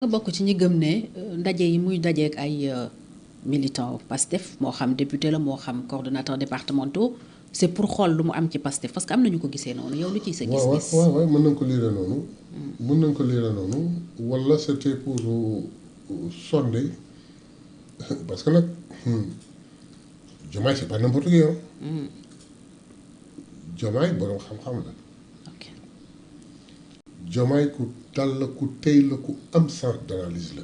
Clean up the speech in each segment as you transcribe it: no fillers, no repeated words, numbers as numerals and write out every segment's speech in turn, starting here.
nga bokk ci ñi gëm ne ndaje yi muy dajeek ay militants Pastef moo xam député la moo xam coordonnateur départementaux c'est pour xool lu mu am ci Pastef parce que am na ñu ko gisee noonu yow lu ciy sa gis-gis. waaw mën nañ ko liire noonu. mën nañ ko liire noonu wala c'était pour sonder parce que nag Diomaye c'est pas n'importe qui hein. Diomaye borom xam-xam la. ok Diomaye ku dal la ku tey la ku am sens d'analyse la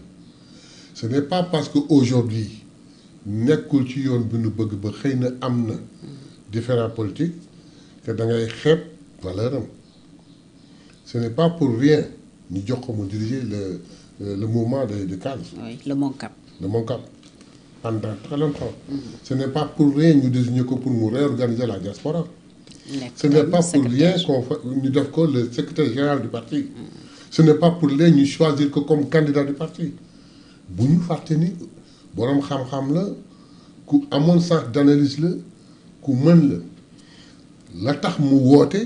ce n'est pas parce que aujourd'hui nekkul ci yoon bi nu bëgg ba xëy na am na différents politiques que da ngay xeeb valeur am ce n'est pas pour rien ñu jox ko mu diriger le mouvement de cadres. oui le MONCAP. le MONCAP pendant très longtemps. Ce n'est pas pour rien ñu désigner ko pour mu réorganiser la diaspora. Ce n'est pas pour rien qu'on fait ñu def ko le secrétaire général du parti. Ce n'est pas pour rien ñu choisir ko comme candidat du parti bu ñu fàtte ni borom xam-xam la ku amoon sens d'analyse la ku mën la tax mu woote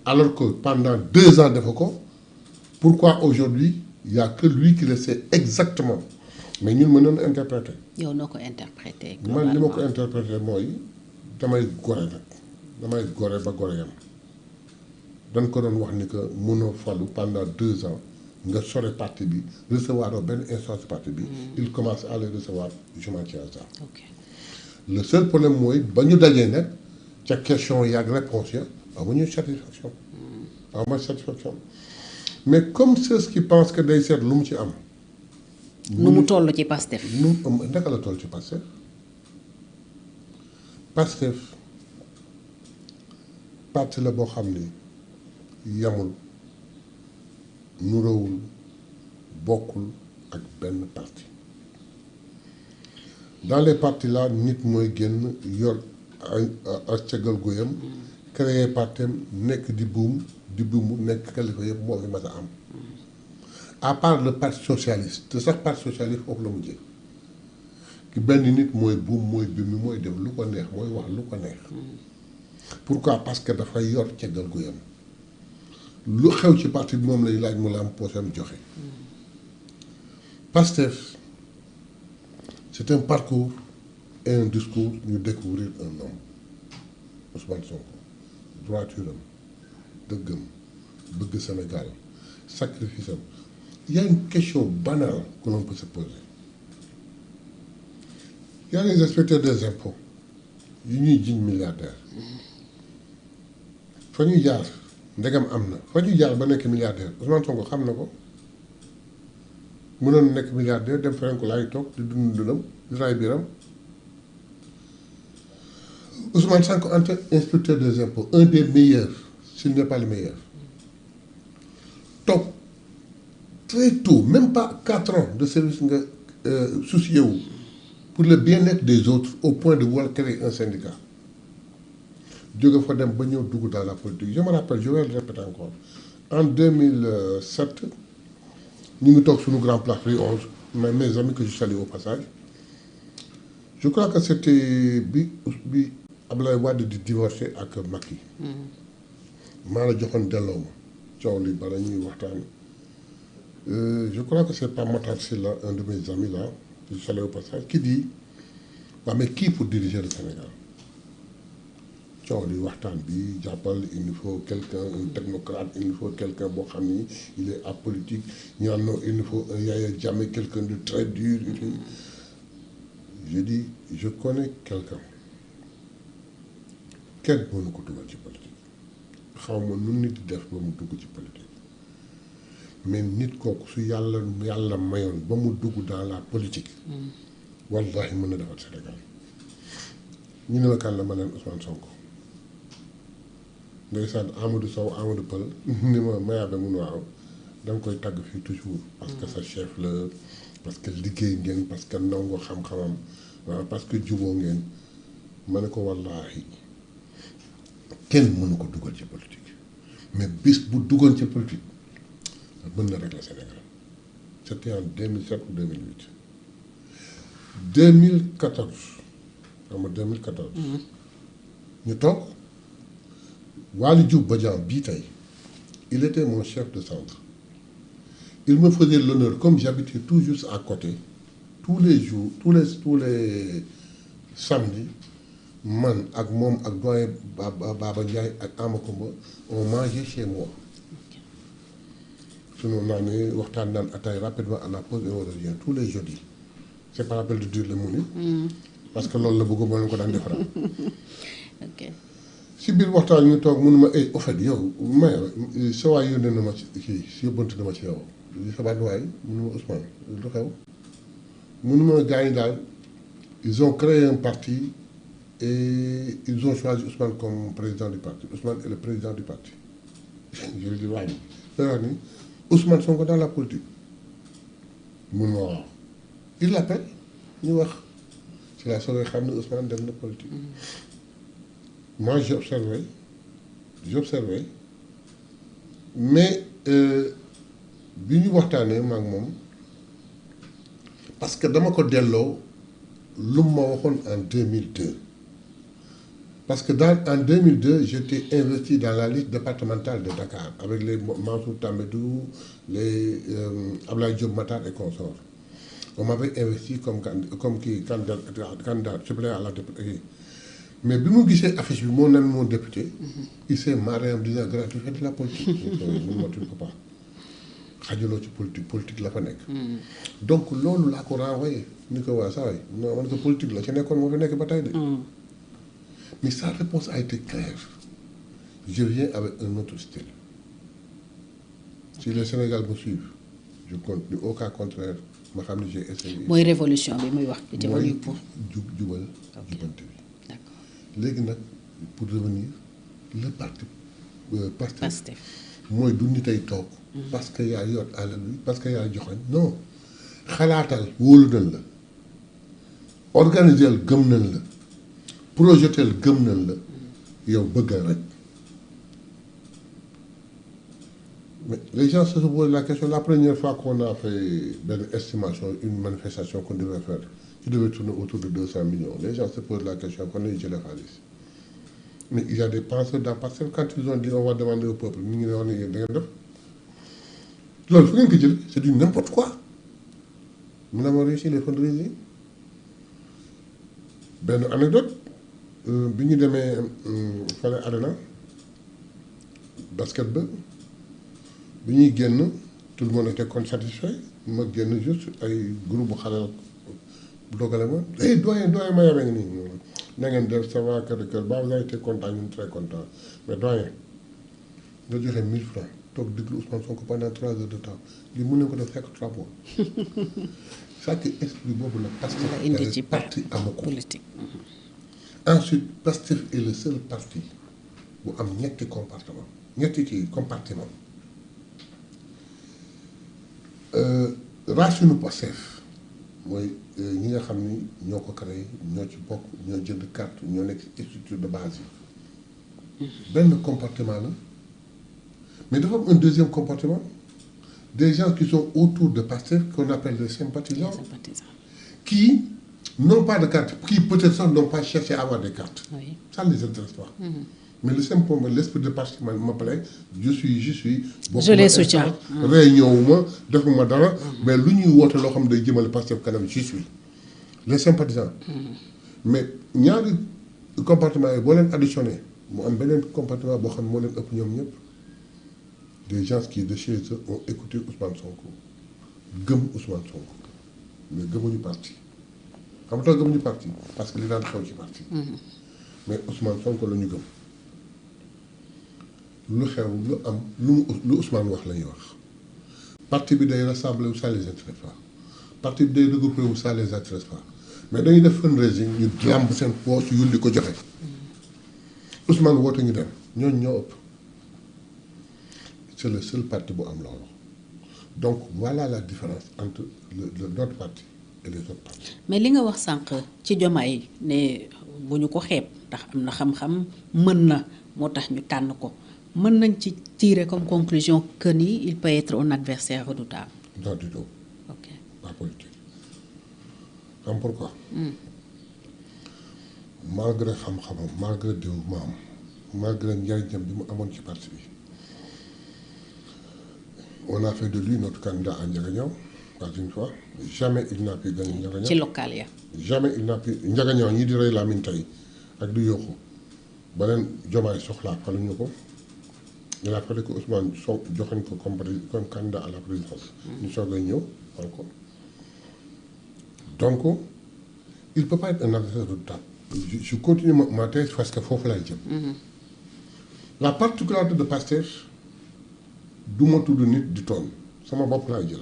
alors que pendant 2 ans dafa ko pourquoi aujourd'hui il y a que lui qui le sait exactement mais ñun mën nañu interpréter. yow noo ko interpréter. man li ma ko interpréter mooy damay gore nag damay gore ba gore yam dañ ko doon wax ni que mënoo falu pendant 2 ans nga sore parti bi recevoir benn instance parti bi. il commence à le recevoir je m'en tiens à ça. ok le seul problème mooy ba ñu dajee nag ca question yaag réponse ya amuñu satisfaction. amuñu satisfaction mais comme ceux qui pensent que day seet lu mu ci am. nu mu toll ci Pastef. nu mu naka la toll ci Pastef Pastef parti la boo xam ni yamul nurawul bokkul ak benn parti dans les partis là nit mooy génn yor ak cëggal guyam créer partem nekk di buum nekk kalifa yëpp moo fi mas a am à part le parti socialiste te sax parti socialiste foofu la mujjee ki benn nit mooy buum mooy bi mi mooy def lu ko neex mooy wax lu ko neex pourquoi parce que dafay yor cëggal guyam lu xew ci parti bi moom lay laaj mu la am poosam joxe Pastef c'est un parcours et un discours ñu découvrir un homme Ousmane Sonko droiture am dëggam bëgg Sénégal sacrifice am il y a une question banale que l'on peut se poser il y a les inspecteurs des impôts yu ñuy jiñ milliardaire fa ñuy jaar ndegam am na fa ñuy jaar ba nekk milliardaire Ousmane Sonko xam na ko mënoon nekk milliardaire dem feneen ko laay toog di dund dundam di raay biiram Ousmane Sonko en tant qu'inspecteur des impôts un des meilleurs s'il n'est pas le meilleur toog très tôt même pas 4 ans de service nga soucié wu pour le bien-être des autres au point de vouloir créer un syndicat jóge fa dem ba ñëw dugg dans la politique je me rappelle je vais le répéter encore en 2007 ñu ngi toog suñu grand place Rue 11 mes amis que je salue au passage je crois que c'était bi Abdoulaye Wade di divorcé ak Macky maa la joxoon delloo ma coow li bala ñuy waxtaan je crois que c'est pas Matar Sylla un de mes amis là que je salue au passage qui dit waaw mais qui pour diriger le Sénégal coow li waxtaan bi jàppal il nous faut quelqu'un un technocrate il nous faut quelqu'un boo xam ni il est apolitique ñu naan non il nous faut un Yaya Jammeh quelqu'un de très dur et tout je dis je connais quelqu'un kenn mënu ko dugal ci politique xaw ma nu nit di def ba mu dugg ci politique mais nit kooku su yàlla mayoon ba mu dugg dans la politique wallahi mën na defar Sénégal ñu ne ma kan la ma leen Ousmane Sonko ndeysaan Amadou Sow Amadou Pël ni ma mayaabe mun waaw da nga koy tàgg fii toujours parce que sa chef la parce que liggéey ngeen parce que nangu xam-xamam waaw parce que juboo ngeen ma ne ko wallaahi kenn mënu ko dugal ci politique mais bis bu duggoon ci politique mën na régler Sénégal c'était en 2007 ou 2008 2014 xam nga 2014 ñu toog Waly Diouf Bodian bii tey il était mon chef de centre il me faisait l'honneur, comme j'habitais tout juste à côté, tous les jours, tous les samedis, man ak moom ak doyen Baba Ndiaye ak Amakumba on mangeait chez moi. Sinon naa ne waxtaan naan ataay rapidement à la pause et on revient tous les jeudis. C'est pas la peine de dire le menu. Parce que loolu la bëgg moo leen ko daan defaral. ok si biir waxtaan ñu toog mënuma au fait yow may sa waay yónnee na ma ci kii si yóbbante na ma ci yow li sa baat waay mënuma Ousmane lu xew mënuma gars yi daal ils ont créé un parti et ils ont choisi Ousmane comme président du parti. Ousmane est le président du parti. Je lui dis waaye da wax ni Ousmane Sonko dans la politique mënuma waaw il l'appelle ñu wax ci la soogay xam ne Ousmane dem na politique. Moi j'observais mais bi ñu waxtaanee ma ak moom parce que dama ko delloo lu ma waxoon en 2002 parce que en 2002 j'étais investi dans la liste départementale de Dakar avec les Mansour Tambédou les Abdoulaye Diop Matar et consorts. On m'avait investi comme candidat suppléant à la députée. Mais bi mu gisee affiche bi mon ami mon député il s'est marré en me disant grand tu fais de la politique. Mun ma tu ne peux pas xajaloo ci politique la fa nekk. Donc loolu laa ko renvoyé ni ko waa saa waay non man ko politique la ca nekkoon moo fi nekk ba tey de. Mais sa réponse a été claire. Je viens avec un autre style. Si le Sénégal me suit je continue au cas contraire ma xam ne j'ai essayé. mooy révolution bi muy wax. mooy pour jubal jubante bi. léegi nag pour revenir le parti Pastef mooy du nit ay toog parce que yaa yor alal bi parce que yaa joxoñ non xalaatal wóolu nañ la organiser gëm nañ la projetel gëm nañ la yow bëggal rek mais les gens se posent la question la première fois qu'on a fait benn estimation une manifestation qu'on devait faire qui devait tourner autour de 200 millions. Les gens se posent la question, qu'on est gelé Khalis. Mais il y a des penseurs dans Pastef quand ils ont dit on va demander au peuple, c'est du n'importe quoi. Nous avons réussi les fundraising. Ben anecdote, bi ñu demee fale arena basketball bi ñuy génn tout le monde était satisfait ma génn juste ay groupe bu xale dogale ma doyen ma yore ngi nii na ngeen def ça va kër ba vous avez été content ñun très content mais doyen nga joxe 1000 francs toog déglu Ousmane Sonko pendant 3 heures de temps li mën nañu ko def fekk 3 mois chaque esprit boobu la Pastef parti amu ko politique. ensuite Pastef est le seul parti bu am ñetti compartiment racine Pastef mooy ñi nga xam ni ñoo ko créé ñoo ci bokk ñoo jënd carte ñoo nekk structure de base yi benn comportement la mais dafa am un deuxième comportement des gens qui sont autour de Pastef qu'on appelle les sympathisants qui n'ont pas de carte qui peut-être sax n'ont pas cherché à avoir des cartes ça ne les intéresse pas mais le simple l'esprit de parti me plaît je les soutiens réunion wu ma defuma dara mais lu ñuy woote loo xam ne day jëmale Pastef kanam je suis les sympathisants mais ñaari comportement yi boo leen additionné mu am beneen comportement boo xam ne moo leen ëpp ñoom ñëpp des gens qui de chez eux ont écouté Ousmane Sonko gëm Ousmane Sonko mais gëmuñu parti xam nga tax gëmuñu parti parce que li daan xew ci parti mais Ousmane Sonko la ñu gëm lu xew lu am lu Ousmane wax la ñuy wax parti bi day rassembler wu ça les intéresse pas parti bi day regrouper wu ça les intéresse pas mais dañuy def fundraising ñu làmb seen poche yulli ko joxe Ousmane woote ñu dem ñooñu ñoo ëpp c'est le seul parti bu am loolu donc voilà la différence entre notre parti et les autres partis. mais li nga wax sànq ci Diomaye ne bu ñu ko xeeb ndax am na xam-xam mën na moo tax ñu tànn ko mën nañ ci tirer comme conclusion que ni il peut être un adversaire redoutable. Non du tout. Ok. Pas politique. Xam pourquoi. Malgré xam-xamam malgré dévouement malgré njariñam bi mu amoon ci parti bi On a fait de lui notre candidat à Ndiaganiao, pas une fois. Jamais il n'a pu gagner Ndiaganiao. ci local ya. Jamais il n'a pu Ndiaganiao ñi di rey Lamine tey ak di yokku ba leen Diomaye soxlaa faluñu ko. Il a fallu que Ousmane joxoñ ko comme candidat à la présidence. ñu soog a ñëw xool ko. Donc il ne peut pas être un adversaire redoutable. Je continue ma thèse parce que foofu laay jëm. La particularité de Pastef du ma tudd nit di tooñ sama bopp laay jël.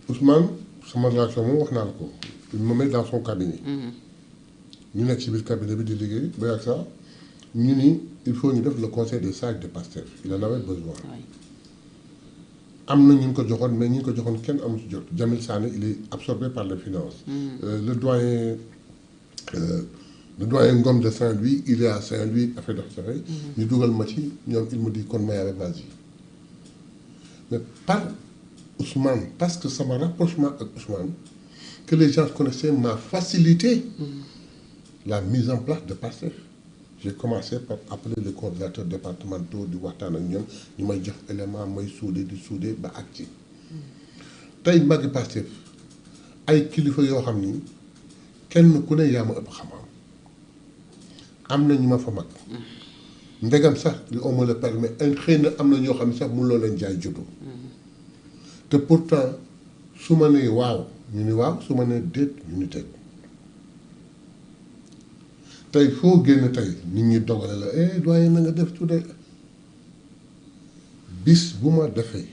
Ousmane sama relation moom wax naa la ko il me met dans son cabinet. ñu nekk ci biir cabinet bi di liggéey ba yàgg sax ñu ni il faut ñu def le conseil des sages de Pastef il en avait besoin. am na ñu ko joxoon mais ñu ko joxoon kenn amu ci jot Jamil Sané il est absorbé par les finances. Le doyen Ngom de Saint-Louis il est à Saint-Louis affaire jafe-jafe. ñu dugal ma ci ñoom il me dit kon ma yaay vas-y mais par Ousmane parce que sama rapprochement ak Ousmane que les gens connaissaient m'a facilité la mise en place de Pastef. J'ai commencé par appeler les coordinateurs départementaux di waxtaan ak ñoom ñu may jox élément may suude di suude ba ak ci tey màggi Pastef ay kilifa yoo xam ni kenn ku ne yaa ma ëpp xam-xam am na ñu ma fa mag ndegam sax li on me le permet xëy na am na ñoo xam ne sax mënuloo leen jaay juddu te pourtant su ma nee waaw ñu ni waaw su ma nee déet ñu ni déet tey foo génn tey nit ñi dogale la doyen na nga def tuuti bis bu ma defee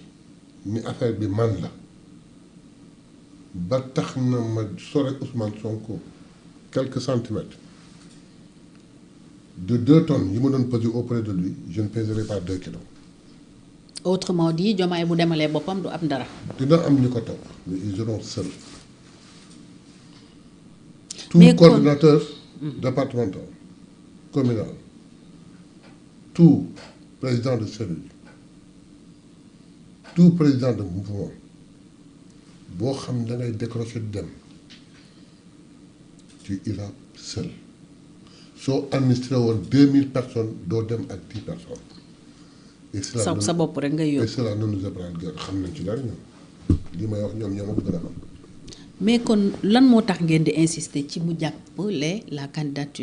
ni affaire bi man la ba tax na ma sore Ousmane Sonko quelques centimètres de 2 tonnes yi ma doon peser auprès de lui je ne pèserai pas 2 kilos. Autrement dit Diomaye bu demalee boppam du am dara. dina am ñu ko topp mais ils seront seuls. tout coordinateur départemental, communal, tout président de cellule, tout président de mouvement, boo xam da ngay décrocher dem tu iras seul soo administré woon 2000 personnes doo dem ak 10 personnes. et cela sa bopp rek ngay yóbbu. et cela ne nous apprend guère xam nañ ci dara ñoom li may wax ñoom ñoo ma gën a xam. mais kon lan moo tax ngeen di insister ci mu jàppale la candidature